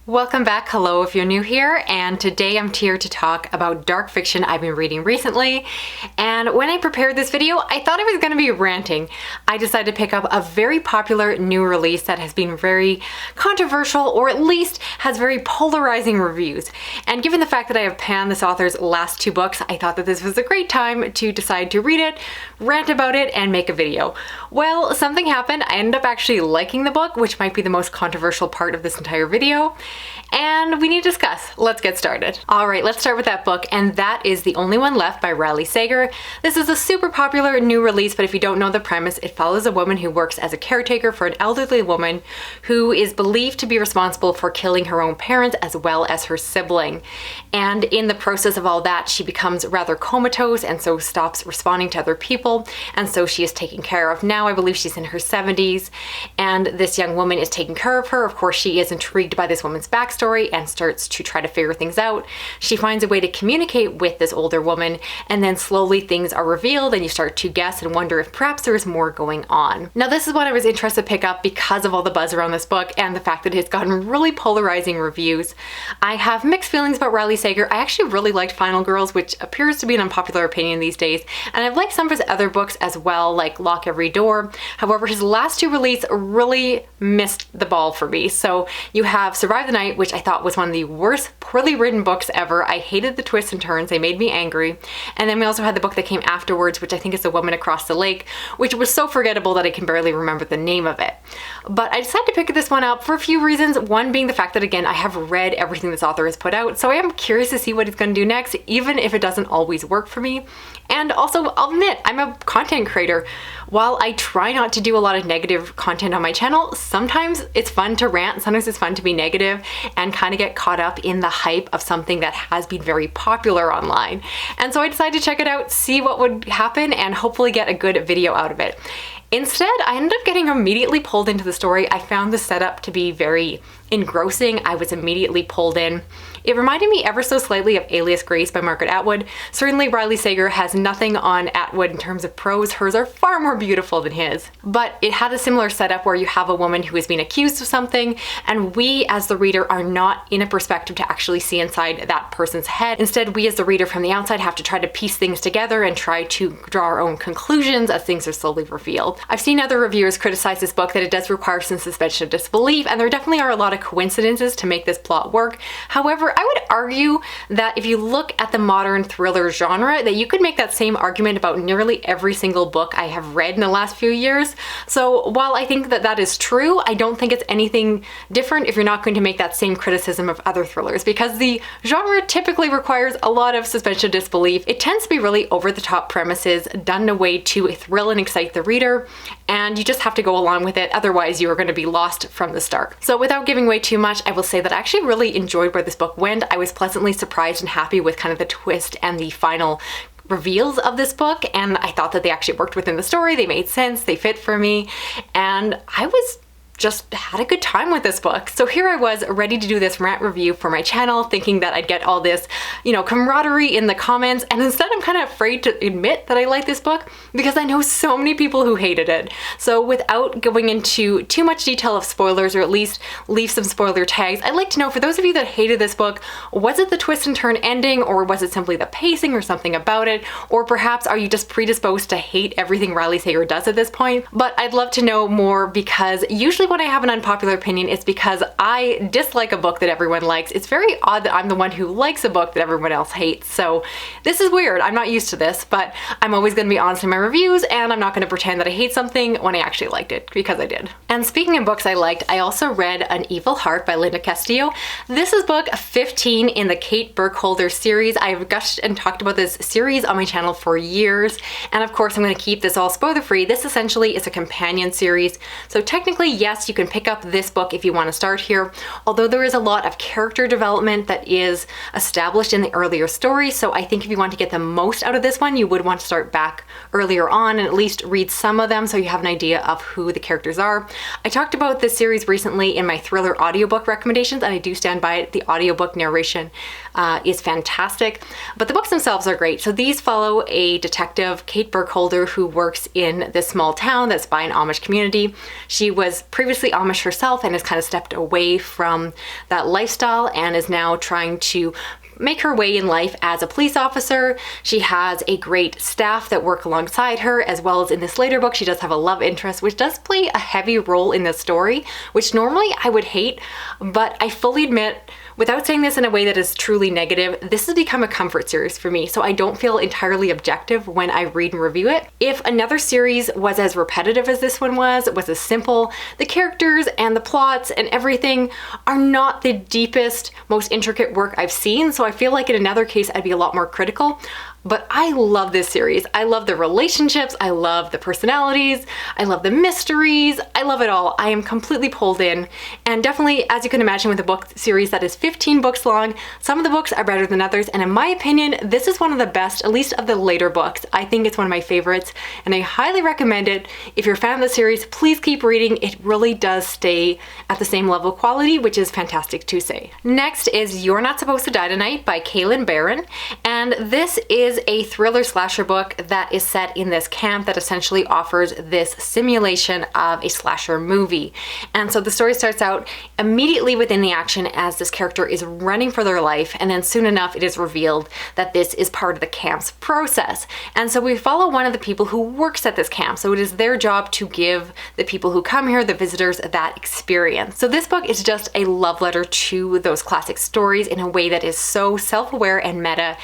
Welcome back. Hello if you're new here, and today I'm here to talk about dark fiction I've been reading recently. And when I prepared this video, I thought I was going to be ranting. I decided to pick up a very popular new release that has been very controversial, or at least has very polarizing reviews. And given the fact that I have panned this author's last two books, I thought that this was a great time to decide to read it, rant about it, and make a video. Well, something happened. I ended up actually liking the book, which might be the most controversial part of this entire video. And we need to discuss. Let's get started. All right, let's start with that book, and that is The Only One Left by Riley Sager. This is a super popular new release, but if you don't know the premise, it follows a woman who works as a caretaker for an elderly woman who is believed to be responsible for killing her own parents as well as her sibling. And in the process of all that, she becomes rather comatose and so stops responding to other people, and so she is taken care of. Now I believe she's in her 70s, and this young woman is taking care of her. Of course, she is intrigued by this woman's backstory and starts to try to figure things out. She finds a way to communicate with this older woman, and then slowly things are revealed and you start to guess and wonder if perhaps there is more going on. Now, this is what I was interested to pick up because of all the buzz around this book and the fact that it's gotten really polarizing reviews. I have mixed feelings about Riley Sager. I actually really liked Final Girls, which appears to be an unpopular opinion these days, and I've liked some of his other books as well, like Lock Every Door. However, his last two releases really missed the ball for me. So you have Survive the Night, which I thought was one of the worst poorly written books ever. I hated the twists and turns. They made me angry. And then we also had the book that came afterwards, which I think is The Woman Across the Lake, which was so forgettable that I can barely remember the name of it. But I decided to pick this one up for a few reasons. One being the fact that, again, I have read everything this author has put out, so I am curious to see what he's going to do next, even if it doesn't always work for me. And also, I'll admit, I'm a content creator. While I try not to do a lot of negative content on my channel, sometimes it's fun to rant, sometimes it's fun to be negative and kind of get caught up in the hype of something that has been very popular online. And so I decided to check it out, see what would happen, and hopefully get a good video out of it. Instead, I ended up getting immediately pulled into the story. I found the setup to be very engrossing. I was immediately pulled in. It reminded me ever so slightly of Alias Grace by Margaret Atwood. Certainly Riley Sager has nothing on Atwood in terms of prose. Hers are far more beautiful than his. But it had a similar setup where you have a woman who is being accused of something, and we as the reader are not in a perspective to actually see inside that person's head. Instead, we as the reader from the outside have to try to piece things together and try to draw our own conclusions as things are slowly revealed. I've seen other reviewers criticize this book that it does require some suspension of disbelief, and there definitely are a lot of coincidences to make this plot work. However, I would argue that if you look at the modern thriller genre, that you could make that same argument about nearly every single book I have read in the last few years. So while I think that that is true, I don't think it's anything different if you're not going to make that same criticism of other thrillers, because the genre typically requires a lot of suspension of disbelief. It tends to be really over-the-top premises done in a way to thrill and excite the reader, and you just have to go along with it, otherwise you are going to be lost from the start. So without giving away too much, I will say that I actually really enjoyed where this book went. I was pleasantly surprised and happy with kind of the twist and the final reveals of this book, and I thought that they actually worked within the story. They made sense, they fit for me, and I just had a good time with this book. So here I was ready to do this rant review for my channel, thinking that I'd get all this, camaraderie in the comments, and instead I'm kind of afraid to admit that I like this book because I know so many people who hated it. So without going into too much detail of spoilers, or at least leave some spoiler tags, I'd like to know, for those of you that hated this book, was it the twist and turn ending, or was it simply the pacing or something about it, or perhaps are you just predisposed to hate everything Riley Sager does at this point? But I'd love to know more, because usually when I have an unpopular opinion, it's because I dislike a book that everyone likes. It's very odd that I'm the one who likes a book that everyone else hates. So this is weird. I'm not used to this, but I'm always going to be honest in my reviews, and I'm not going to pretend that I hate something when I actually liked it, because I did. And speaking of books I liked, I also read An Evil Heart by Linda Castillo. This is book 15 in the Kate Burkholder series. I've gushed and talked about this series on my channel for years, and of course I'm going to keep this all spoiler free. This essentially is a companion series. So technically, yes, you can pick up this book if you want to start here, although there is a lot of character development that is established in the earlier story. So I think if you want to get the most out of this one, you would want to start back earlier on and at least read some of them so you have an idea of who the characters are. I talked about this series recently in my thriller audiobook recommendations, and I do stand by it. The audiobook narration is fantastic, but the books themselves are great. So these follow a detective, Kate Burkholder, who works in this small town that's by an Amish community. She was previously Amish herself and has kind of stepped away from that lifestyle and is now trying to make her way in life as a police officer. She has a great staff that work alongside her, as well as in this later book, she does have a love interest, which does play a heavy role in the story, which normally I would hate, but I fully admit, without saying this in a way that is truly negative, this has become a comfort series for me, so I don't feel entirely objective when I read and review it. If another series was as repetitive as this one was as simple, the characters and the plots and everything are not the deepest, most intricate work I've seen, so I feel like in another case I'd be a lot more critical. But I love this series. I love the relationships, I love the personalities, I love the mysteries, I love it all. I am completely pulled in, and definitely, as you can imagine with a book series that is 15 books long, some of the books are better than others, and in my opinion, this is one of the best, at least of the later books. I think it's one of my favorites, and I highly recommend it. If you're a fan of the series, please keep reading. It really does stay at the same level of quality, which is fantastic to say. Next is You're Not Supposed to Die Tonight by Kalynn Bayron, and this is a thriller slasher book that is set in this camp that essentially offers this simulation of a slasher movie. And so the story starts out immediately within the action as this character is running for their life, and then soon enough it is revealed that this is part of the camp's process. And so we follow one of the people who works at this camp, so it is their job to give the people who come here, the visitors, that experience. So this book is just a love letter to those classic stories in a way that is so self-aware and meta,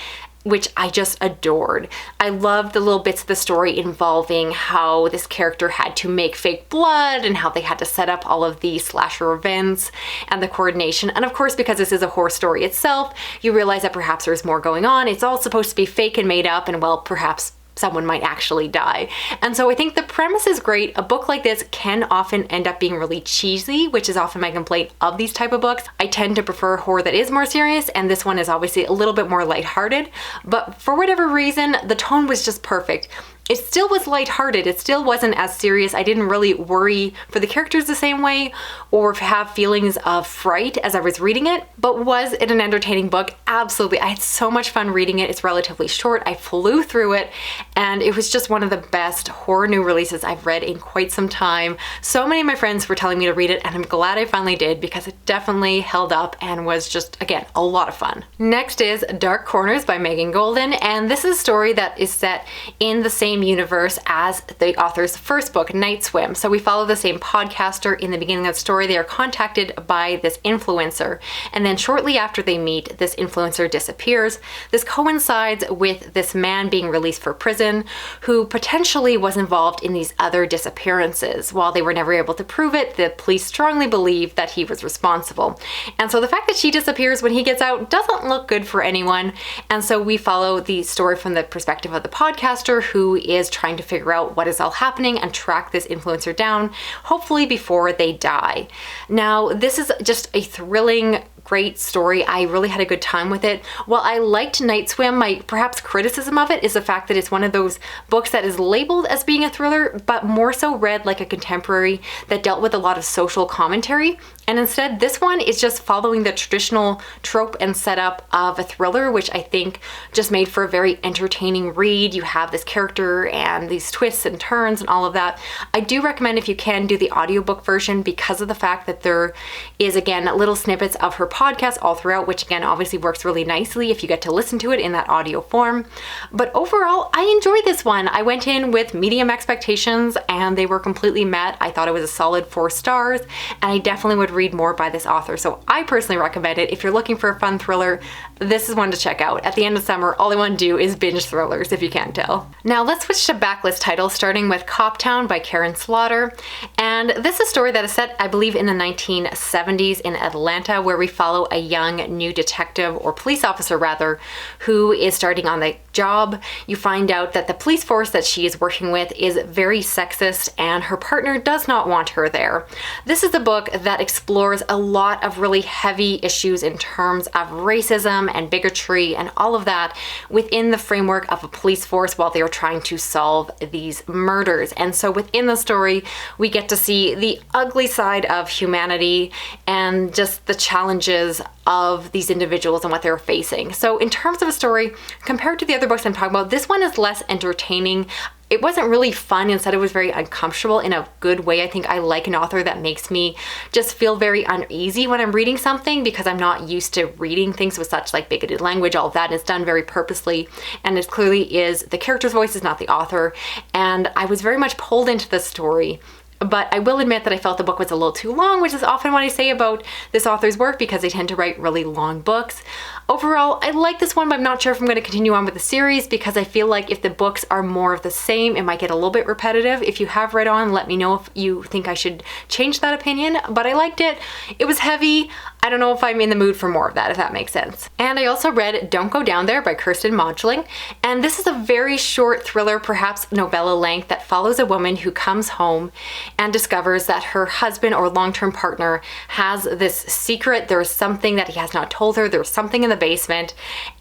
which I just adored. I loved the little bits of the story involving how this character had to make fake blood and how they had to set up all of the slasher events and the coordination. And of course, because this is a horror story itself, you realize that perhaps there's more going on. It's all supposed to be fake and made up, and well, perhaps someone might actually die. And so I think the premise is great. A book like this can often end up being really cheesy, which is often my complaint of these type of books. I tend to prefer horror that is more serious, and this one is obviously a little bit more lighthearted, but for whatever reason, the tone was just perfect. It still was lighthearted. It still wasn't as serious. I didn't really worry for the characters the same way or have feelings of fright as I was reading it. But was it an entertaining book? Absolutely. I had so much fun reading it. It's relatively short. I flew through it, and it was just one of the best horror new releases I've read in quite some time. So many of my friends were telling me to read it, and I'm glad I finally did because it definitely held up and was just, again, a lot of fun. Next is Dark Corners by Megan Goldin, and this is a story that is set in the same universe as the author's first book, Night Swim. So we follow the same podcaster in the beginning of the story. They are contacted by this influencer, and then shortly after they meet, this influencer disappears. This coincides with this man being released for prison who potentially was involved in these other disappearances. While they were never able to prove it, the police strongly believe that he was responsible. And so the fact that she disappears when he gets out doesn't look good for anyone. And so we follow the story from the perspective of the podcaster, who is trying to figure out what is all happening and track this influencer down, hopefully before they die. Now, this is just a thrilling, great story. I really had a good time with it. While I liked Night Swim, my perhaps criticism of it is the fact that it's one of those books that is labeled as being a thriller, but more so read like a contemporary that dealt with a lot of social commentary. And instead, this one is just following the traditional trope and setup of a thriller, which I think just made for a very entertaining read. You have this character and these twists and turns and all of that. I do recommend, if you can, do the audiobook version because of the fact that there is, again, little snippets of her podcast all throughout, which again, obviously works really nicely if you get to listen to it in that audio form. But overall, I enjoyed this one. I went in with medium expectations and they were completely met. I thought it was a solid 4 stars, and I definitely would read more by this author. So I personally recommend it. If you're looking for a fun thriller, this is one to check out. At the end of summer, all I want to do is binge thrillers, if you can't tell. Now let's switch to backlist titles, starting with Cop Town by Karin Slaughter. And this is a story that is set, I believe, in the 1970s in Atlanta, where we follow a young new detective, or police officer rather, who is starting on the job. You find out that the police force that she is working with is very sexist and her partner does not want her there. This is a book that explores a lot of really heavy issues in terms of racism and bigotry and all of that within the framework of a police force while they are trying to solve these murders. And so within the story, we get to see the ugly side of humanity and just the challenges of these individuals and what they're facing. So in terms of a story, compared to the other books I'm talking about, this one is less entertaining. it wasn't really fun. Instead, it was very uncomfortable in a good way. I think I like an author that makes me just feel very uneasy when I'm reading something, because I'm not used to reading things with such like bigoted language, all of that. And it's done very purposely, and it clearly is the character's voice, is not the author. And I was very much pulled into the story. But I will admit that I felt the book was a little too long, which is often what I say about this author's work, because they tend to write really long books. Overall, I like this one, but I'm not sure if I'm going to continue on with the series, because I feel like if the books are more of the same, it might get a little bit repetitive. If you have read on, let me know if you think I should change that opinion, but I liked it. It was heavy. I don't know if I'm in the mood for more of that, if that makes sense. And I also read Don't Go Down There by Kiersten Modglin. And this is a very short thriller, perhaps novella length, that follows a woman who comes home and discovers that her husband or long-term partner has this secret. There's something that he has not told her. There's something in the basement,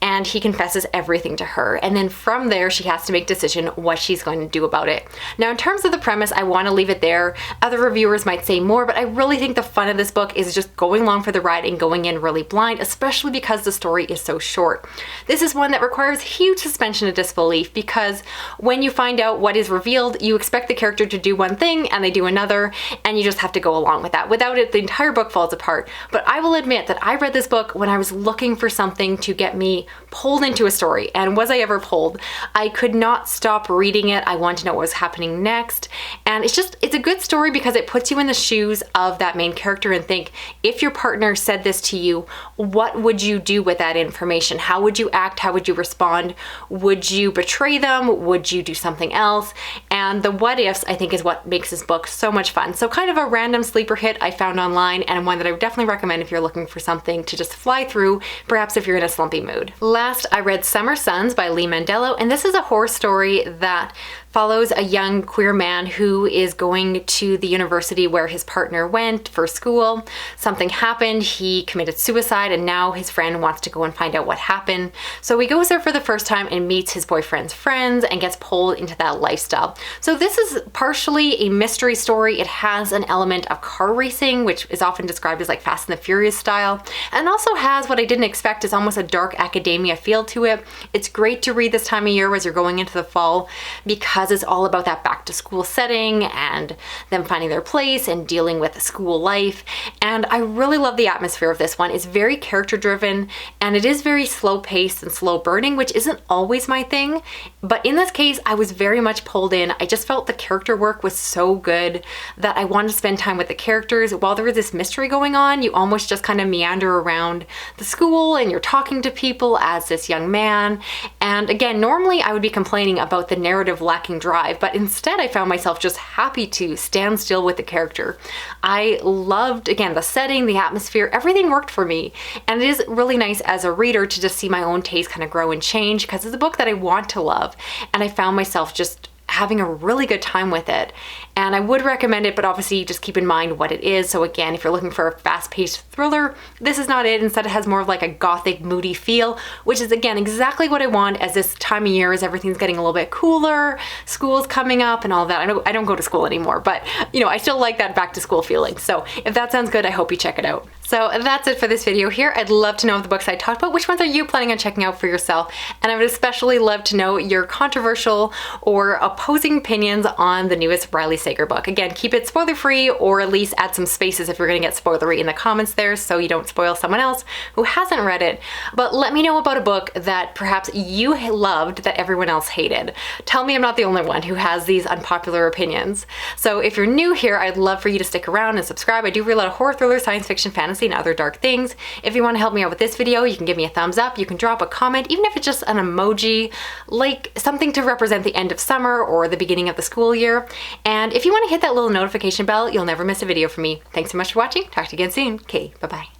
and he confesses everything to her. And then from there, she has to make a decision what she's going to do about it. Now, in terms of the premise, I want to leave it there. Other reviewers might say more, but I really think the fun of this book is just going along for the ride and going in really blind, especially because the story is so short. This is one that requires huge suspension of disbelief, because when you find out what is revealed, you expect the character to do one thing and they do another, and you just have to go along with that. Without it, the entire book falls apart. But I will admit that I read this book when I was looking for something to get me pulled into a story, and was I ever pulled? I could not stop reading it. I wanted to know what was happening next, and it's a good story because it puts you in the shoes of that main character and think, if your partner said this to you, what would you do with that information? How would you act? How would you respond? Would you betray them? Would you do something else? And the what ifs, I think, is what makes this book so much fun. So kind of a random sleeper hit I found online, and one that I would definitely recommend if you're looking for something to just fly through, perhaps if you're in a slumpy mood. Last, I read Summer Suns by Mandelo, and this is a horror story that follows a young queer man who is going to the university where his partner went for school. Something happened, he committed suicide, and now his friend wants to go and find out what happened. So he goes there for the first time and meets his boyfriend's friends and gets pulled into that lifestyle. So this is partially a mystery story. It has an element of car racing, which is often described as like Fast and the Furious style, and also has what I didn't expect is almost a dark academia feel to it. It's great to read this time of year as you're going into the fall, because it's all about that back to school setting and them finding their place and dealing with school life. And I really love the atmosphere of this one. It's very character driven, and it is very slow paced and slow burning, which isn't always my thing. But in this case, I was very much pulled in. I just felt the character work was so good that I wanted to spend time with the characters. While there was this mystery going on, you almost just kind of meander around the school and you're talking to people as this young man. And again, normally I would be complaining about the narrative lacking drive, but instead I found myself just happy to stand still with the character. I loved, again, the setting, the atmosphere, everything worked for me. And it is really nice as a reader to just see my own taste kind of grow and change, because it's a book that I want to love. And I found myself just having a really good time with it. And I would recommend it, but obviously just keep in mind what it is. So again, if you're looking for a fast-paced thriller, this is not it. Instead, it has more of like a gothic, moody feel, which is again exactly what I want as this time of year, as everything's getting a little bit cooler, school's coming up and all that. I don't go to school anymore, but you know, I still like that back to school feeling. So if that sounds good, I hope you check it out. So that's it for this video here. I'd love to know of the books I talked about, which ones are you planning on checking out for yourself? And I would especially love to know your controversial or opposing opinions on the newest Riley Sager book. Again, keep it spoiler free, or at least add some spaces if you're gonna get spoilery in the comments there, so you don't spoil someone else who hasn't read it. But let me know about a book that perhaps you loved that everyone else hated. Tell me I'm not the only one who has these unpopular opinions. So if you're new here, I'd love for you to stick around and subscribe. I do read a lot of horror, thriller, science fiction, fantasy, and other dark things. If you want to help me out with this video, you can give me a thumbs up. You can drop a comment, even if it's just an emoji, like something to represent the end of summer or the beginning of the school year. And if you want to hit that little notification bell, you'll never miss a video from me. Thanks so much for watching. Talk to you again soon. Okay, bye-bye.